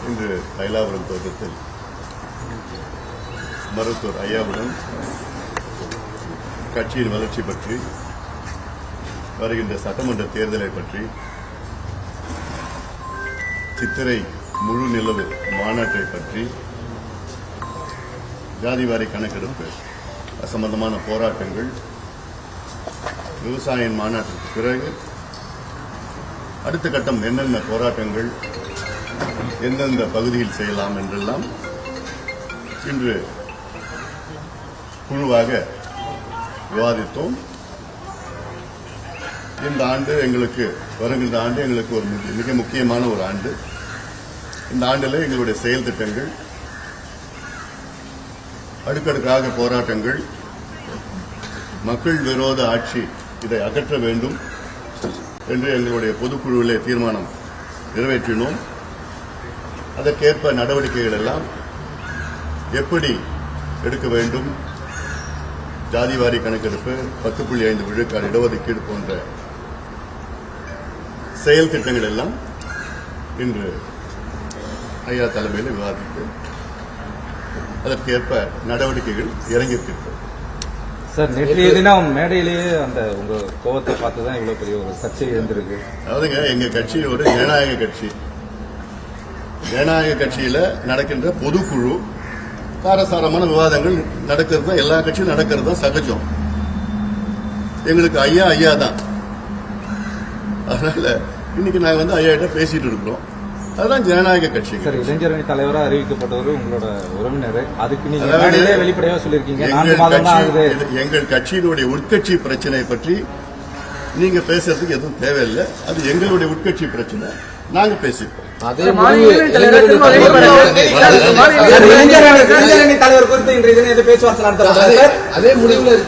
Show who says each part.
Speaker 1: இன்று தைலாபுரம் தோட்டத்தில் மருத்துவர் ஐயாவுடன் கட்சியின் வளர்ச்சி பற்றி, வருகின்ற சட்டமன்ற தேர்தலை பற்றி, சித்திரை முழு நிலவு மாநாட்டை பற்றி, ஜாதிவாரி கணக்கெடுப்பு சம்பந்தமான போராட்டங்கள், விவசாய மாநாட்டிற்கு பிறகு அடுத்த கட்டம் என்னென்ன போராட்டங்கள் எந்தெந்த பகுதியில் செய்யலாம் என்றெல்லாம் இன்று குழுவாக விவாதித்தோம். இந்த ஆண்டு எங்களுக்கு வருகின்ற ஆண்டு எங்களுக்கு ஒரு மிக முக்கியமான ஒரு ஆண்டு. இந்த ஆண்டில் எங்களுடைய செயல் திட்டங்கள், அடுக்கடுக்காக போராட்டங்கள், மக்கள் விரோத ஆட்சி இதை அகற்ற வேண்டும் என்று எங்களுடைய பொதுக்குழுவிலே தீர்மானம் நிறைவேற்றினோம். அதற்கேற்ப நடவடிக்கைகள் எல்லாம் எப்படி எடுக்க வேண்டும், ஜாதிவாரி கணக்கெடுப்பு, 10.5 விழுக்காடு இடஒதுக்கீடு போன்ற செயல் திட்டங்கள் எல்லாம் இன்று ஐயா தலைமையில் விவாதித்து அதற்கேற்ப நடவடிக்கைகள் இறங்கியிருக்கிறது.
Speaker 2: சார், நேற்றைய தினம் மேடையிலேயே அந்த உங்க கோபத்தை பார்த்துதான் இவ்வளவு பெரிய ஒரு சர்ச்சை எழுந்திருக்கு.
Speaker 1: அதாவதுங்க, எங்க கட்சி ஒரு ஜனநாயக கட்சி. ஜனநாயக கட்சியில நடக்கின்ற பொதுக்குழு காரசாரமான விவாதங்கள் நடக்கிறது தான், எல்லா கட்சியும் நடக்கிறது தான் சகஜம். எங்களுக்கு ஐயா தான். அதனால இன்னைக்கு நாங்க ஐயா கிட்ட பேசிட்டு இருக்கிறோம். அதுதான் ஜனநாயக கட்சி.
Speaker 2: சார், இளைஞரணி தலைவராக அறிவிக்கப்பட்டவர் உங்களோட உறவினர், அதுக்கு நீங்க வெளிப்படையா சொல்லியிருக்கீங்க.
Speaker 1: எங்கள் கட்சியினுடைய உட்கட்சி பிரச்சனை பற்றி நீங்க பேசுறதுக்கு எதுவும் தேவையில்லை. அது எங்களுடைய உட்கட்சி பிரச்சனை, நாங்க பேசிப்போம்.
Speaker 2: தலைவர் குறித்து இன்றைய தினம் பேச்சுவார்த்தை நடத்த அதே முடிவில்